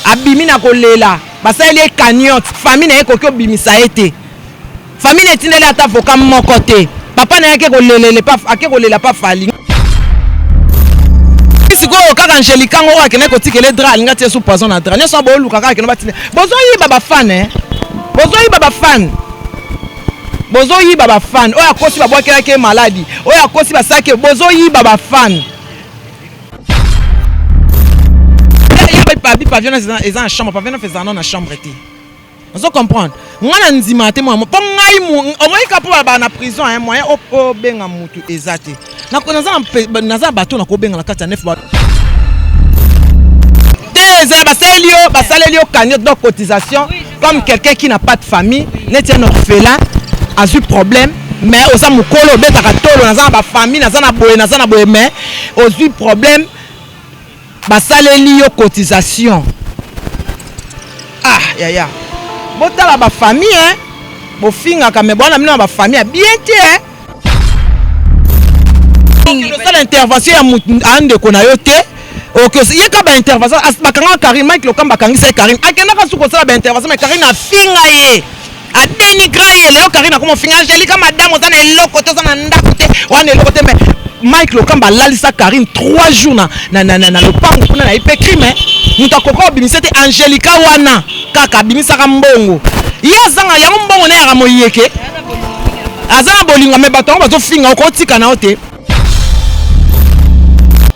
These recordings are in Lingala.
abimi na kolela basali e cagnotte famille na ekoki obimisa ete famille etindeli ata avocat moko te papa na yake kolela pa fali sikoyo kaka Angelica ngo akene kotikele dra alinga tie sous poison na dra nyoso boluka kaka kene batile bozoyiba bafan bozoyiba bafan bozoyiba bafan oyo akosi babwakelaki maladi oyo akosi basake bozoyiba bafan papi pavillon eza na chambre pavillon faisant na chambre te on comprendre ngana ndima te moi po ngai omoi ka po ba na prison un moyen o benga mutu ezate na naza bato na ko benga na kati ya 9 ba te za basalelio cagnotte de cotisation comme quelqu'un qui n'a pas de famille n'est un orphelin a eu problème mais oza mukolo betaka tolo naza ba famille naza na boye mais au eu problème basalelio cotisation ya botala ba famille bofinga ka me bona mina ba famille bien te ça l'intervention ya ande ko na yo te OK yeka ba intervention bakanga Karim Mike Lokamba kangisa Karim akenda ka suko sala ba intervention mais Karim na finga ye a dénigré ye leo Karim na komo finga Angelica madame ozana eloko to zana ndako te wana eloko te mais Mike Lokamba lalisa Karim 3 jours na le pango kuna na ipe crime muta koko bimisa te Angelica wana kaka bimisa ka mbongo ya zanga ya mbongo na ya moyeke azana bolinga me bato bazo finga okotika na ote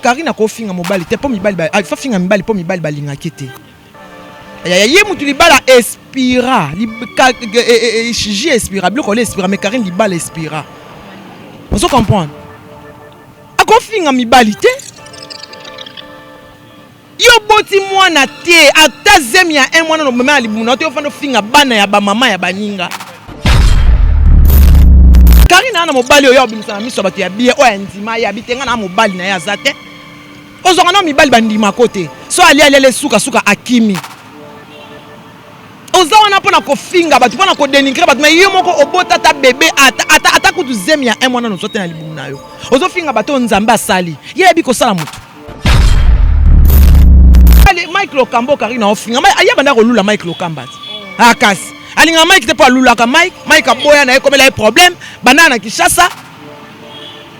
Karina ko finga mobali te po mibali ba fa finga mibali po mibali balinga kete ya ye mutu libala expira chiji expira bloko le expira mais Karine libala expira on se comprendre ako finga mibali te yo boti mwana te ata zemi ya un mwana no mema libuna te ofando finga bana ya ba mama ya baninga Karina na mobali oyo obimisa na miso bato ya bie o ndima ya bitenga na mobali na ya zate ozonga na mibali bandima kote so ali suka akimi ozawana pona ko finga bato pona ko denigrer bato mais yo moko obota ta bébé ata kutu zemi ya un mwana no sote na libuna yo ozo finga bato nzamba asali yebi ko sala mutu Mike Lokamba Karina ofinga aya banda ko lula Mike Lokamba akasi alinga Mike te po lula ka Mike aboya na ekomela e problème bana na Kishasa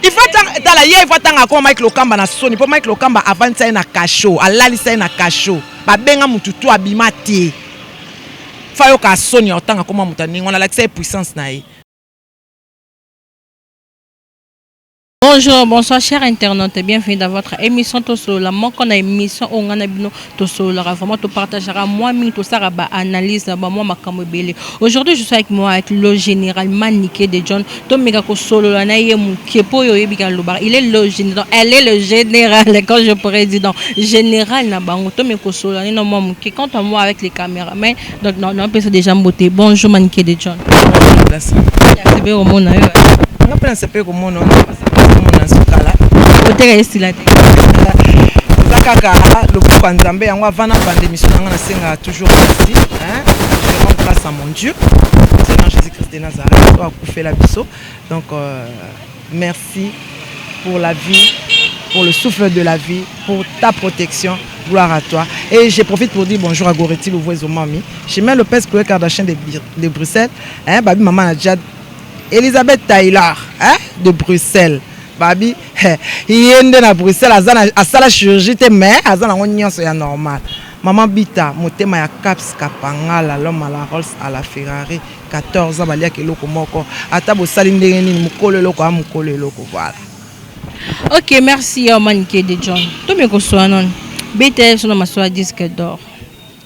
il faut tala ye il faut tanga ko Mike Lokamba na soni po Mike Lokamba avant ça na kasho alalisa na kasho ba benga mutu to abima te fa yo ka soni otanga ko mutu ningo na l'accès puissance na ye. Bonjour, bonsoir chers internautes, bienvenue dans votre émission Tosolo. Moi, qu'on a émission, on a bien Tosolo. Vraiment, tu partageras moi, tout ça, analyse, moi, ma camobélé. Aujourd'hui, je suis avec moi, avec le général Maniké de John. Tomega Solo, il est le général, elle est le général, quand je président général Nabango. Tomega Solo, qui compte à moi avec les caméramans. Donc, non, on peut se déjà beauté. Bonjour Maniké de John. Merci. C'est bien au monde. On a c'est pas comme on a sokala oteka estila te kaka le papa Nzambe yango avant na pandémie na senga toujours merci je rends grâce à mon Dieu Seigneur Jésus-Christ de Nazareth qui a coupé la biso donc merci pour la vie pour le souffle de la vie pour ta protection gloire à toi et je profite pour dire bonjour à Goretti Louvoiso Mami je mets le père Chloé Kardashian de Bruxelles babi maman Nadjad Elisabeth Taylor de Bruxelles babi yende na Bruxelles azala chirurgie te mais azala nyonso ya normal maman Bita motema ya Caps Kapangala l'homme à la Rolls à la Ferrari 14 ans balia keloko moko ata bo sali ndenge nini mukolo loko a mukolo loko voilà. OK, merci Maniké de John. To me ko so non BTM sono maso disque d'or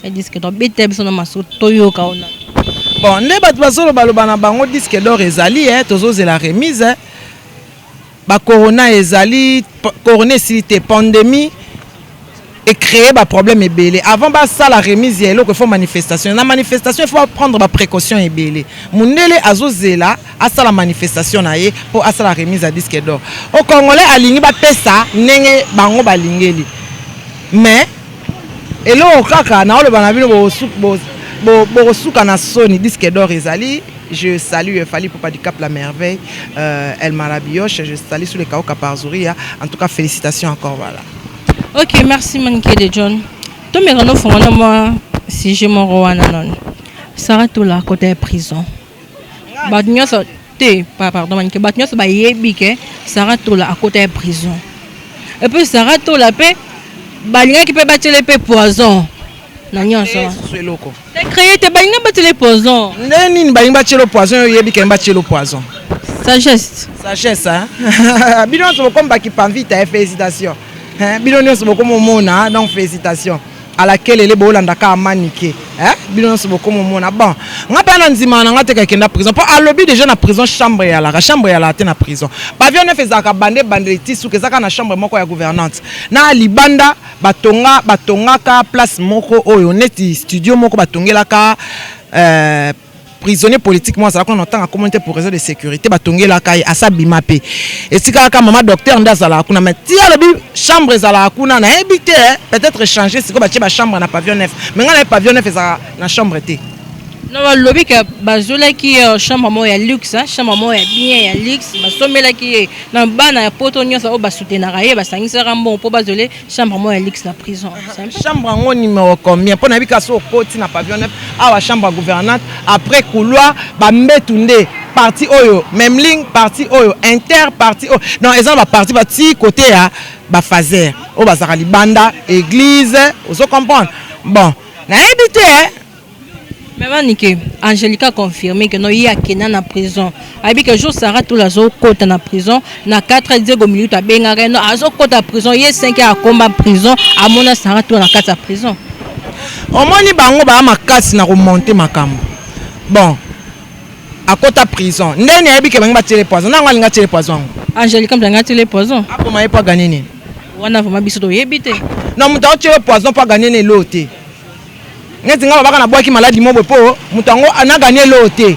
et disque d'or BTM sono maso toyo kaona. Bon, ne bat basolo baloba na bango disque d'or ezali tozoze la remise ba corona ezali corona silité pandémie et créer ba problème ebélé avant ba ça la remise yelo que faut manifestation na manifestation il faut prendre ba précaution ebélé mundele azozela asa la manifestation na ye pour asa la remise à disque d'or au congolais alingi ba pesa ndenge bango balingeli mais elo kaka na oloba na bino bo suka na soni disque d'or ezali. Je salue Fali Papa du Cap La Merveille, El Marabioche, je salue sous les Kao Kaparzouria. En tout cas, félicitations encore, voilà. OK, merci Maniké de John. to me kana fongana moi si je mon roana non sara to la côté prison ba nyoso te pardon man ke ba nyoso ba yebi ke sara to la à côté prison et puis sara to la pe balinga qui peut battre les poison na nyonso eloko te créer te balinga battre les poison nini balinga battre le poison yebi ke battre le poison sagesse hein bino so comme ba ki panvita félicitations hein bino so comme mona donc félicitations à laquelle les bolanda ka maniqué hein bino so comme mona bon ngapa na nzima na ngate ka kenda prison pour à lobby déjà na prison chambre ya la te na prison pavillon ne faisaka bande ti sou kezaka na chambre moko ya gouvernante na libanda batonga ka place moko oyo neti studio moko batongela ka prisonnier politique moi ça qu'on entend en communauté pour raison de sécurité batongela ka asa bimape et si ka maman docteur ndazala kuna mais ti ala bi chambre zala kuna na habité peut-être changer c'est ko ba chambre na pavillon 9 mais ngana pavillon 9 za na chambre té non lobby que bazola qui chambre mo ya luxe chambre mo ya bien ya luxe basomela qui na bana ya poto nyosa o basutenaka ye basangisa rambo po bazole chambre mo ya luxe na prison chambre ngo numéro combien pour na bika so koti na pavillon 9 awa chambre gouvernante après couloir ba mbetunde partie oyo même ligne partie oyo inter partie oyo non exemple ba partie partie côté ya ba fazer o bazaka libanda église vous comprendre bon na habité mais Vanike, Angelica a confirmé que non il y a Kena na prison. Abi que jour Sarah tout la zo côté na prison, na 4 minutes à Bengare non azo côté à prison, il y a 5 à combat prison, à mona Sarah tout na 4 à prison. Au moins ni bango ba makasi na remonter makambo. Bon. À côté à prison. Ndeni abi que banga tirer poison. Na ngalinga tirer poison. Angelica banga tirer poison. Apo maye pas gagner ni. Wana vraiment biso to yebite. Non muta tirer poison pas gagner ni loté. Ngeti ngaba baka na boaki maladi mobwe po mutango ana gagner loté.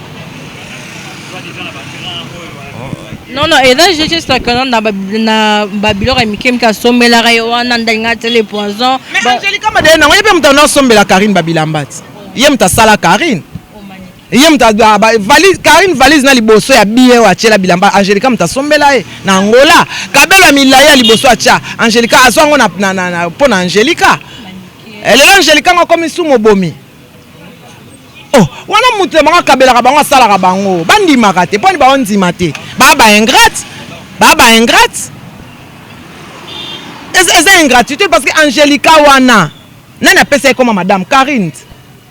Non non et là je juste que na babilo ka mikem ka sombela ka wana ndanga tele poison. Mais Angelica madena na ngebe mutano sombela Karine Babilambati. Ye muta sala Karine. Ye muta valise Karine valise na liboso ya biye wa chela bilamba Angelica muta sombela e na Angola. Kabela milaya liboso acha Angelica azwango na pona Angelica. Elle est Angelica comme sous mobomi. Oh, wana mutu manga kabela ka bango sala ka bango. Bandi makate, poni ba ondima te. Baba ingrate. C'est ingratitude parce que Angelica wana. Nana pese comme madame Karine.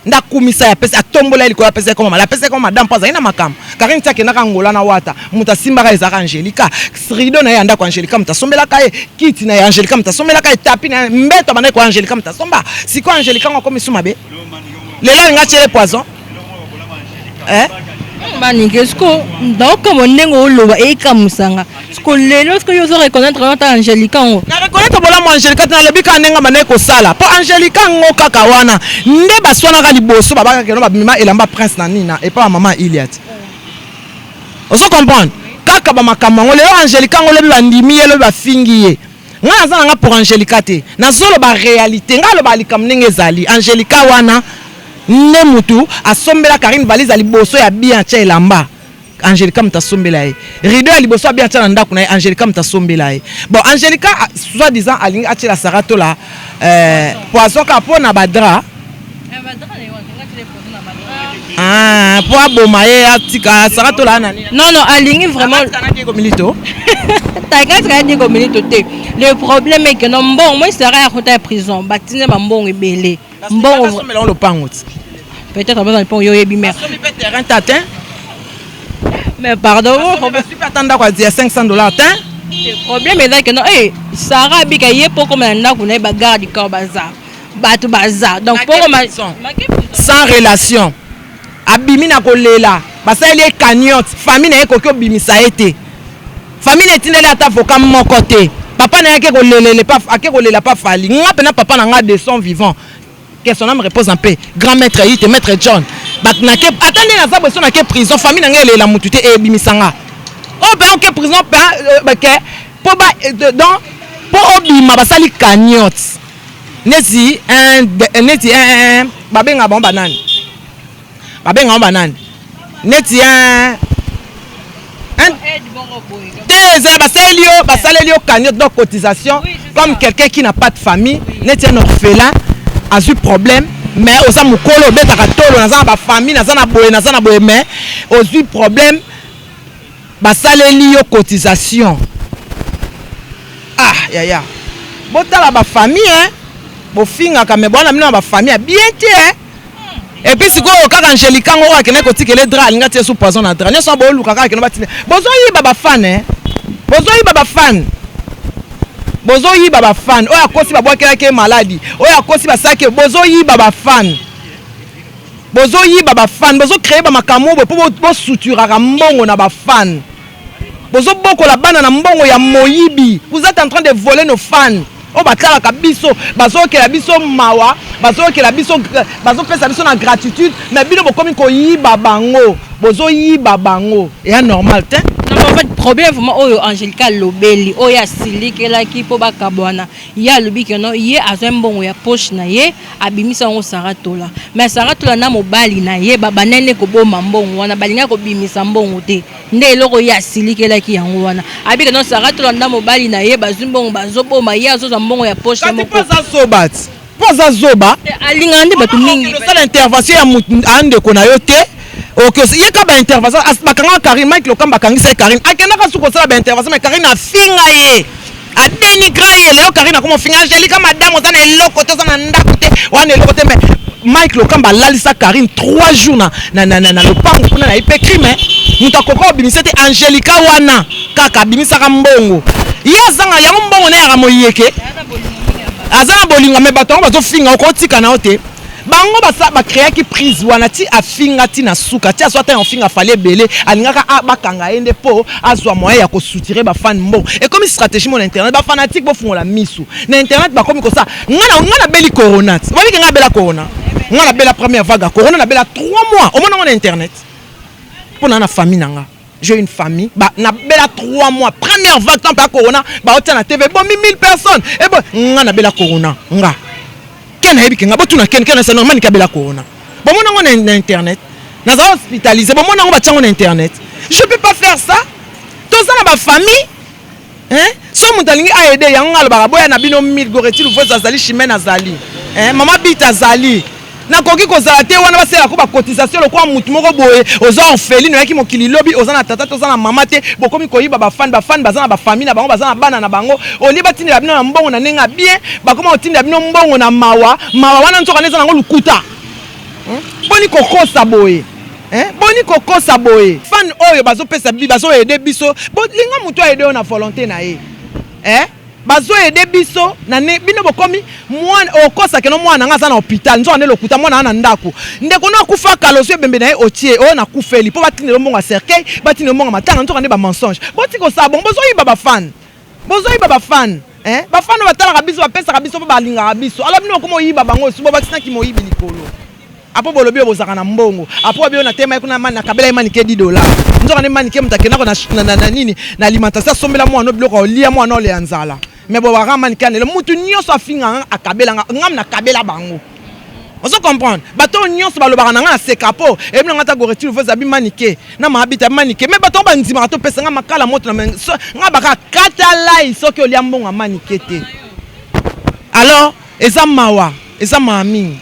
Nda kumisa ya pese atombola iliko ya pese comme la pese comme madame pas ina makam. Karine tia kena Angola na wata. Muta simba ka ezaka Angelica. Srido na ya nda kwa Angelica muta sombela ka e kiti na ya Angelica muta sombela ka e tapi na mbeto bana kwa Angelica muta somba. Siko Angelica ngoko misuma be. Lelo nga tirer poison. Mani kesko donc monengo loba e kamusanga. Sko lelo sko yo zo reconnaître notre Angelica ngo. Na reconnaître bola mo Angelica na lobi ka nenga mané ko sala. Po Angelica ngo kaka wana. Nde baswana ka liboso babaka keno babima elamba prince na nina et pas maman Iliat. On se comprendre. Kaka ba makamba ngo lelo Angelica ngo lebi bandimi yelo ba fingiye. Nga za nga pour Angelica te. Na zolo ba réalité nga lo ba likamnenge zali Angelica wana. Ne mutu asombela Karine valise à liboso ya bien tia elamba Angelica mtasombela e rideau ya liboso bien tia nda kuna Angelica mtasombela e bon Angelica soit disant alingi atila sarato la poisson ka pona badra pour abomaye atika sarato la nani non alingi vraiment kanaki ko milito le problème est que non bon moi sera à côté prison batine ba mbongo ebele mbongo on le pangot peut-être avant le pont yo yebi mer terrain tatin mais pardon on peut pas attendre quoi dire $500 tin le problème est là que non Sarah bika ye poko na kuna ba garde corps bazar batu bazar donc poko sans relation abimi na kolela basali e cagnotte famille na ekoko bimisa ete famille etinela ata avocat moko te papa na yake kolelele pas ake kolela pas fali nga pena papa na nga de son vivant que son âme repose en paix grand maître Ite maître John bat na ke attendez na za beso na ke prison famille na nga elela mutu te e bimisanga o ba ke prison ba ke po ba donc po obima basali cagnotte neti un babenga bon banane neti basalelio cagnotte donc cotisation comme quelqu'un qui n'a pas de famille n'est un orphelin a eu problème mais oza mukolo betaka tolo naza ba famille naza na boye mais a eu problème basaleli yo cotisation ya botala ba famille hein bofinga ka me bona mina ba famille bien tie et puis sikoyo kaka Angelica ngo akene kotikele dra linga tie sous poison na dra nyoso bo luka kaka kene batine bozo yi baba fan hein bozo yi baba fan bozo yi baba fan oya kosi babwakela ke maladi oya kosi basake bozo yi baba fan bozo créer ba makambo bo suturaka mbongo na ba fan bozo boko la bana na mbongo ya moyibi vous êtes en train de voler nos fans o batalaka biso bazokela biso mawa bazokela biso bazopesa biso na gratitude mais bino bokomi koyiba bango bozoyiba bango et normal te. En fait, problème vraiment oyo Angelica lobeli oya silikela ki po bakabwana ya lobi ke no ye azembongo ya poche na ye abimisa ngo saratola mais saratola na mobali na ye babanene ko boma mbongo wana balinga ko bimisa mbongo te nde eloko ya silikela ki yango wana abika no saratola na mobali na ye bazimbongo bazoboma ye azoza mbongo ya poche moko poza zoba alingande batu mingi ça l'intervention ya mutu ande ko na yo te. Ok, il y a une intervention. Bakanga Karim, Mike Lokamba Kangisa Karim. Akena ka suko sala ba intervention mais Karim a finga ye. A dénigré ye. Léo Karim a comment finga Angelica madame ozana eloko to zana ndakote. Wana eloko te mais Mike Lokamba lalisa Karim 3 jours na le pango kuna na ipe crime. Muta koko bimisete Angelica wana kaka bimisa ka mbongo. Ya zanga ya mbongo na ya moyeke. Azana bolinga me bato bazo finga ko tika na ote. Bango ba créer qui prise wana ti afinga ti na suka ti aswa ta ofinga fallait belé alingaka bakanga ende po azwa moyen ya ko soutirer ba fan mbo et comme stratégie mon internet ba fanatique bo fungola misu na internet ba komi ko ça ngana beli corona ba bi nga bela corona ngana bela première vague corona na bela 3 mois au moins on internet pour na famille nanga j'ai une famille ba na bela 3 mois première vague tant pas corona ba otia na TV bon 1000 personnes et bon ngana bela corona nga ken hebi kenga botuna ken c'est normal kabela corona bon mon na internet na za hospitalisé bon mon ba tsango na internet je peux pas faire ça tous ça na ba famille hein so mutalingi a aider yanga ba boya na bino 1000 goreti lu voza zali chimene azali hein mama bita zali na koki ko zala te wana basela ko ba cotisation le kwa mutu moko boye ozo orpheline yaki mokili lobi oza na tata to za na mama te bokomi koyiba ba fan baza na ba famille na bango baza na bana na bango oli batindela bino na mbongo na nenga bien bakoma otindela bino mbongo na mawa wana nzoka neza nango lukuta boni kokosa boye boni kokosa boye fan oyo bazo pesa bazo aider biso linga mutu aider na volonté na ye bazo aider biso na bino bokomi mwana okosa keno mwana nga za na hôpital nzo ane lokuta mwana na ndako ndeko na kufa kaloso bembe na ye otie o na kufeli po batindelo mbongo cercueil batindelo mbongo matanga nzo ane ba mensonge botiko sa bon bozo yiba ba fan ba fan batala biso ba pesa biso po balinga biso ala bino komo yiba bango subo bakisina ki moyibi likolo apo bolobi bozaka na mbongo apo bio na tema kuna mani na kabela imani ke $10 nzo ane mani ke mtakena ko na nini na alimentation sombela mwana biloko olia mwana ole anzala mais bon ramani kanelo mutu nyonso afinga akabela ngam na kabela bango ozo comprendre bato nyonso balobaka na nga sekapo e bino ngata go retire vos habits manike na mahabita manike mais bato ba ndima to pesa nga makala moto na nga baka kata lai soki olia mbongo manike te alors eza mawa eza mami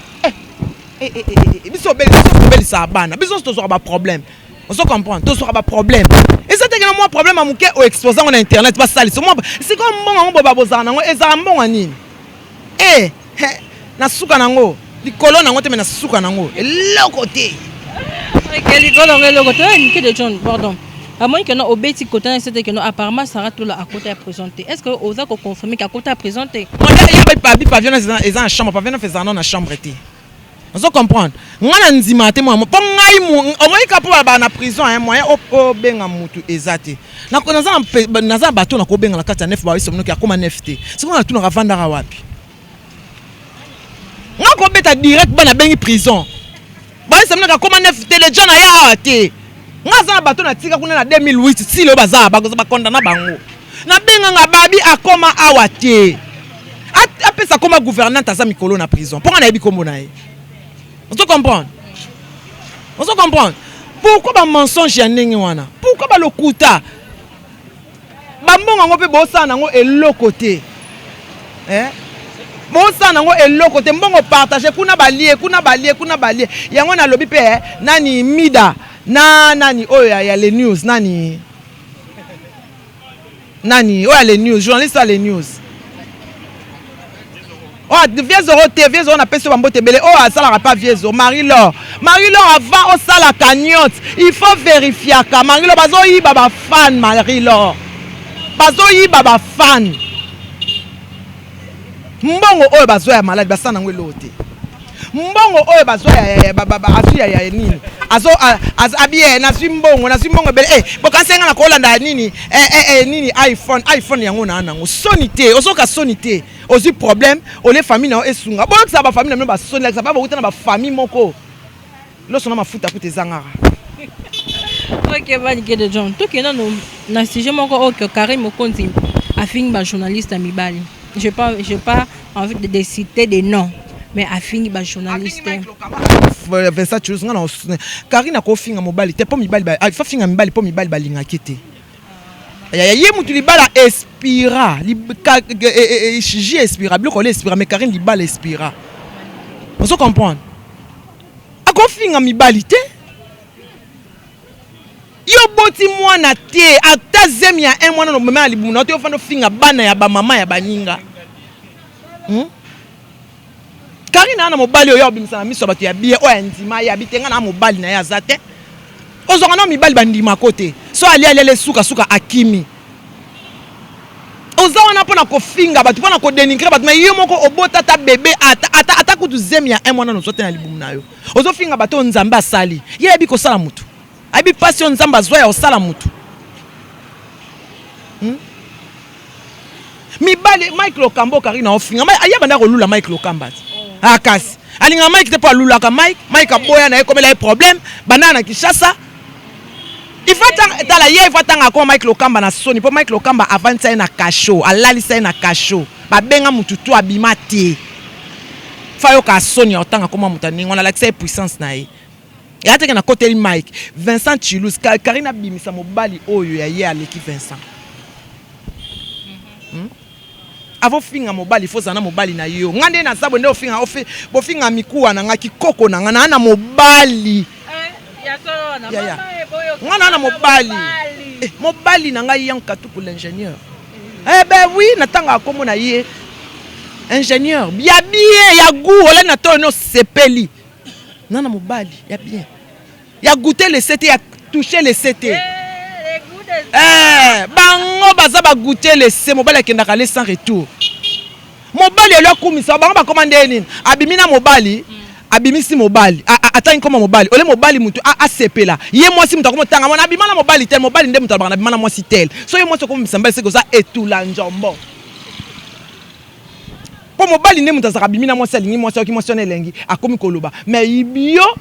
biso beli sa bana biso to so ba problème on se comprend to so ba problème et ça te gena moi problème à muke o exposant na internet pas ça c'est comme mbongo ngo babozana nango eza mbongo nini na suka nango likolo nango te me na suka nango eloko te likolo eloko te ni ke de John pardon à moins que non obeti côté c'était que non apparemment Sarah tout là à côté à présenter est-ce que oza ko confirmer qu'à côté à présenter on a pas pavillon dans chambre pavillon faisant dans chambre te on se comprend ngana nzima te moi po ngai mu o moi ka po ba na prison hein moyen o benga mutu ezate na ko naza bato na ko benga la kata nef ba wiso mnoki akoma nefte siko na tuna ravanda ra wapi ngako beta direct bana bengi prison ba wiso mnoki akoma nefte le jana ya te ngaza na bato na tika kuna na 2008 si le baza ba ko ba condamna bango na benga nga babi akoma awate apesa koma gouvernante aza mikolo na prison pour na yebi kombo na ye. On se comprend. Pourquoi ba mensonge ya ndenge wana? Pourquoi ba lokuta? Ba mbongo ngo pe bosa nango eloko te. Bon ça nango eloko te mbongo partager kuna balie yango na lobby pe nani mida na nani ya les news nani les news journaliste à les news vieux zoro TV zoro na peso bambote belé ça pas vieux zoro Marie-Laure avant ça la cagnotte il faut vérifier ka Marie-Laure bazo yi baba fan Marie-Laure bazo yi baba fan mbongo oyo bazo ya malade basana ngwe lote mbongo oyo bazo ya nini azo abie na mbongo bele bokansenga na kolanda nini nini iPhone yango na nango sonité osoka sonité aussi problème les familles na esunga bon ça ba famille na ba sonné ça ba bouta na ba famille moko lo sona mafuta pour tes zangara. OK banike de John to kena no na sujet moko OK Karim Mokonzi afing ba journaliste amibali j'ai pas envie de citer des noms mais afing ba journaliste ça tu nga na Karina ko finga mobali te po mibali ba fa finga mibali po mibali balinga kete ya ye mutu libala expira J expira bloko le expira mais Karine libala expira on se comprendre ako finga mibali te yo boti mwana te ata zemi ya un mwana no mema libuna te ofando finga bana ya ba mama ya baninga Karina na mobali oyo bimisa na miso bato ya biye o ndima ya bitenga na mobali na ya zate ozonga na mibali bandima kote so ali suka akimi ozawana pona ko finga bato pona ko denigrer bato mais yo moko obota ta bébé ata kutu zemi ya un mwana no sote na libumu na yo ozo finga bato nzambe asali ye bi ko sala mutu abi passion nzambe azoya osala mutu mibali Mike Lokambo Karina ofinga aya banda ko lula Mike Lokamba akasi alinga Mike te pa lula ka Mike aboya na ekomela e problème banda na Kishasa il faut tala ye il faut tanga ko Mike Lokamba na soni po Mike Lokamba avant ça na kasho alali ça na kasho ba benga mutu to abima te fa yo ka soni otanga ko mutu ningo na l'accès puissance na ye ya te na côté Mike Vincent Chilus Karina bimisa mobali oyo ya ye aleki Vincent avant finga mobali faut zana mobali na yo ngande na sabo nde finga bo finga mikuwa na ngaki koko na ngana na mobali ya solo na mama ngana na mobali mobali na ngai yanka tout pour l'ingénieur ben oui natanga komo na ye ingénieur bien ya goût ola na to no sepeli nana mobali ya bien ya goûter le CT ya toucher le CT bango baza ba goûter le C mobali akenda kale sans retour mobali lo kumisa bango ba commander nini abimina mobali abimisi mobali atani koma mobali ole mobali mutu asepela ye mwasi mutu akomotanga mona abimana mobali tel mobali nde mutu abana abimana mwasi tel so ye mwasi komisa mbele seko za etula njombo po mobali nde mutu azaka bimina mwasi alingi mwasi okimosione lengi akomi koloba mais ibio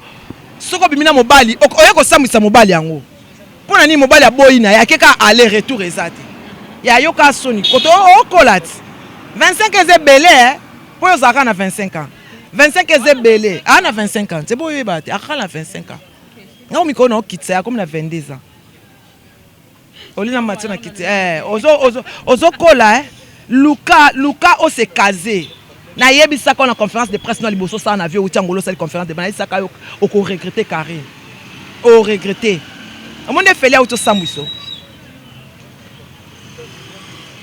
soko bimina mobali oye ko samisa mobali yango pona ni mobali aboyi na yakeka aller retour ezate ya yoka soni koto okolati 25 eze belé po yo zaka na 25 ans 25 eze belé na 25 ans c'est beau yo bate akala 25 ans ngao mikono okitsa comme na 22 ans olina matona kiti ozo kola Luka o se casé na yebisa ko na conférence de presse na liboso sa na vieux utiangolo sa conférence de bana saka o ko regretter Karine o regretter amonde feli auto samwiso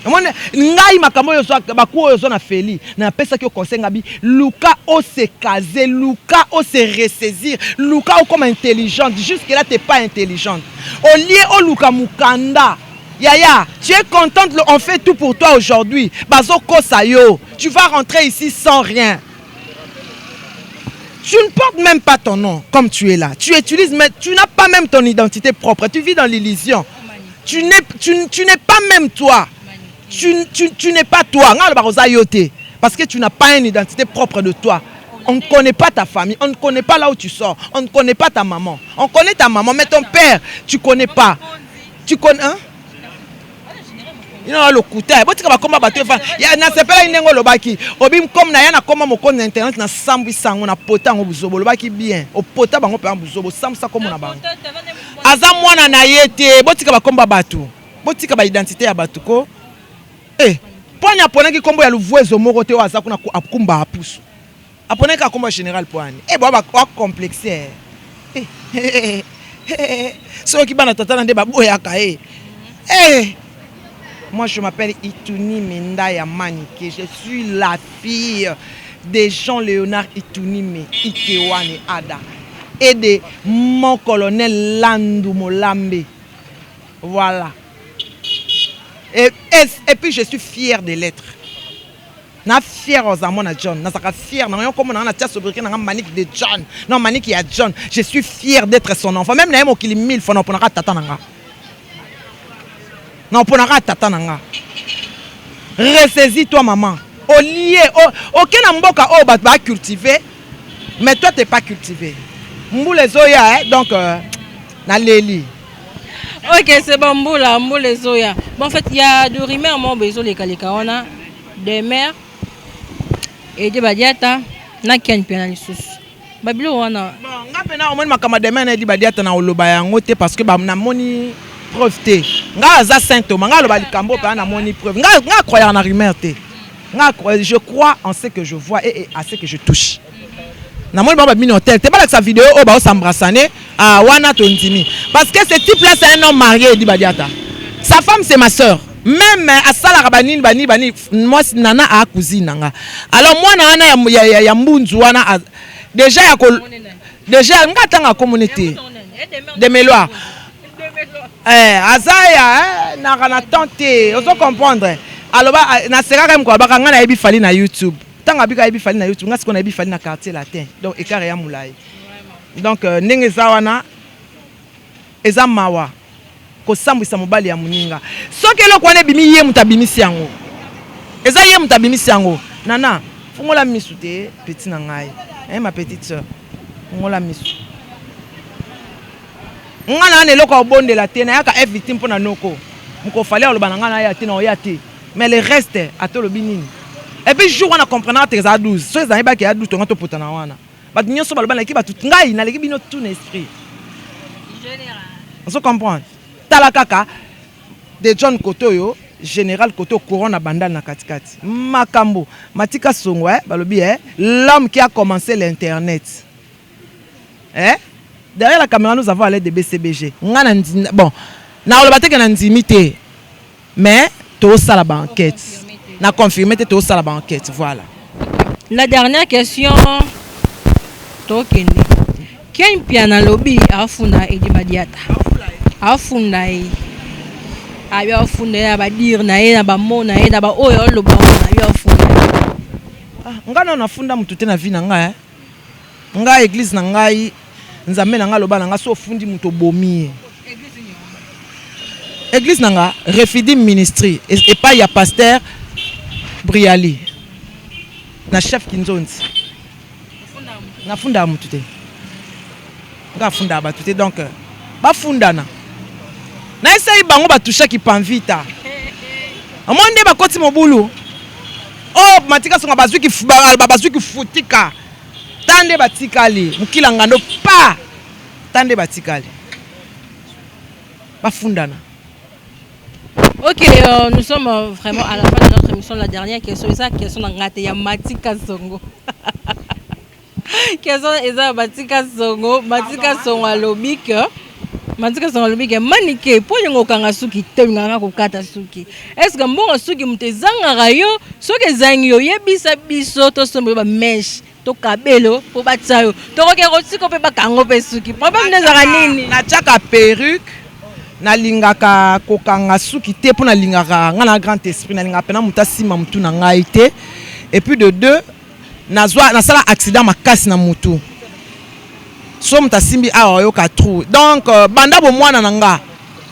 amonde ngai makambo yo so bakuo yo so na feli na pesa ki o conseil ngabi Luka o se caser Luka o se ressaisir Luka o comme intelligente jusque là t'es pas intelligente au lieu o Luka mukanda Yaya, tu es contente, on fait tout pour toi aujourd'hui. Bazo Kosayo, tu vas rentrer ici sans rien. Tu ne portes même pas ton nom comme tu es là. Tu utilises, mais tu n'as pas même ton identité propre. Tu vis dans l'illusion. Tu n'es pas même toi. Tu n'es pas toi. Parce que tu n'as pas une identité propre de toi. On ne connaît pas ta famille. On ne connaît pas là où tu sors. On ne connaît pas ta maman. On connaît ta maman, mais ton père, tu ne connais pas. Tu connais... Hein? Il y a le couteau. Si tu as comme bateau, il y a na sepela inengo lobaki. Obim comme na yana comme mon compte internet na sambi sango na pota ngo buzobo lobaki bien. O pota bango pe buzobo samsa comme na bango. Aza mwana na yete, botika ba komba batu. Botika ba identité ya batu ko. Poani apona ki kombo ya luvuezo moko te waza kuna akumba apusu. Apona ka kombo général Poani. Eh ba complexé. So ki bana tata nde baboyaka moi je m'appelle Ituni Mendaya Manike. Je suis la fille de Jean-Léonard Ituni Ikewani Ada et de mon colonel Landou Molambe. Voilà. Et puis je suis fier de l'être. Na fier aux amants à John. Na saka fier. Na rien comme on a tia sobriquet na manique de John. Non manique il y a John. Je suis fier d'être son enfant. Même na mo qu'il 1000 fois na pour na tata nanga. Non pour na tata nanga. Ressaisis-toi maman. Au lié aucun mboka o ba cultiver. Mais toi t'es pas cultivé. Mboule zoya donc na leli. Ok, c'est bon, Mboula Zoya. Bon, en fait, il y a des rumeurs, mon besoin les Kalika. On a des mères et des badiata. Na ken penalisus. Babilo on a. Bon, nga pena au moins makama de mères et des badiata na oloba yango te parce que ba na moni preuve te. Nga za symptôme, nga loba likambo pa na moni preuve. Nga croire na rumeur te. Je crois en ce que je vois et à ce que je touche. Na moi baba bino hotel te pas sa vidéo o ba s'embrassaner à wana tondimi parce que ce type là c'est un homme marié dit badiata. Sa femme c'est ma sœur. Même à sala bani moi nana a cousine nanga. Alors moi nana ya mbunzu wana déjà nga tanga communauté de Meloa. Azaya na tante, on peut comprendre. Alors na sera quand même quoi ba nga na ebi fali na YouTube. Tant abika ebi fali na YouTube nga siko na ebi fali na quartier latin donc ekare ya mulai donc ndenge zawana eza mawa ko sambwisa mobali ya muninga soki eloko wana ebimi ye mutabimisi yango eza ye mutabimisi yango nana fungola misu te petit na ngai ma petite sœur fungola misu ngana na eloko obondela te na yaka victime mpona noko mko fali oloba na ngana ya te na oya te mais le reste atolobi nini. Et puis jour on a compris que tu as 12. So les années qui a 12 tu as tout potana wana. Ba nyo so balba l'équipe tout ngai na l'équipe bino tout esprit. Général. On se comprend. Tala kaka de John Kotoyo, général Koto couronne na bandal na katikati. Makambo, Matika Songo balobi l'homme qui a commencé l'internet. Derrière la caméra nous avons l'aide de BCBG. Ngana bon, na olobate que na ndimité. Mais to ça la banquette. Na confirmé que tout ça la banquette, voilà. La dernière question, Tokende. Quel piano lobby a funda et di badiata? A funda e. A funda ba dire na e na ba mona e na ba oyo lo ba na yo funda. Ngana na funda mutute na vie na nga nga église na ngai nzambe na nga loba na nga so fundi muto bomi. Église na nga Refidim Ministry et pas ya pasteur Briali na chef Kinzonzi na funda mutu te nga funda ba tuté donc ba funda na essaye bango ba toucher ki panvita amonde ba koti mobulu oh matika songa bazwi ki futika tande batikali mukila ngando pa tande batikali ba funda na. Ok, nous sommes vraiment à la fin de notre émission. La dernière question, c'est la question de Matika Songo. Question est Matika Songo. Matika Songo à l'obik. Matika Songo à l'obik. Manike, pour yon okanga suki, tenganga kokata suki. Est-ce que bon suki mute zanga rayo, soke zangyo yebisa biso to sombe ba mesh, to kabelo, po batsayo. To roke rotiko pe ba kango pe suki. Problème nezaka nini? Na chaka perruque. Na lingaka kokanga suki te pour na lingaka nga na grand esprit na lingaka pena muta sima mutu na ngai te et puis de deux na sala accident makasi na mutu so muta simbi awa yo ka trou donc banda bo mwana nga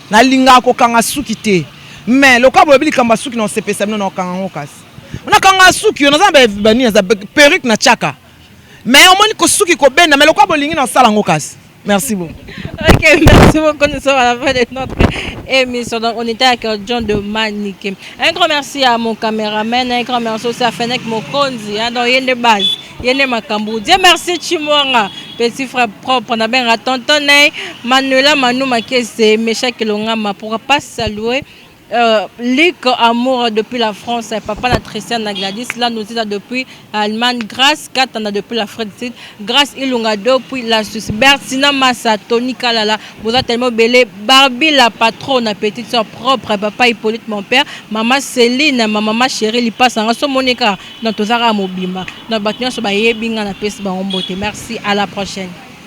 na lingaka kokanga suki te mais le kabo bili kamba suki na sepesa no kanga ngokasi na kanga suki yo na zamba bani za perruque na chaka mais au moins ko suki ko benda mais le kabo lingi na sala ngokasi. Merci beaucoup. Ok, merci beaucoup. Nous sommes à la fin de notre émission. Donc, on était avec John de Manike. Un grand merci à mon caméraman, un grand merci aussi à Fennec Mokonzi. Donc, il y a des bases, il y a des macambou. Dieu merci, Chimouanga, petit frère propre. On a bien tonton Manuela Manou Makese, Mécha Kelongama, pour pas saluer Lick Amour depuis la France, papa na Christian na Gladys, là nous sommes depuis Allemagne, grâce Katana depuis la France, grâce Ilunga depuis la Suisse, Bertina Massa, Tony Kalala, vous êtes tellement belé, Barbie la patronne, petite soeur propre, papa Hippolyte mon père, maman Céline, ma maman chérie, il passe en Monica, dans Tozara Mobima, dans Batian Sobaye, Binga na Pes Baombote. Merci, à la prochaine.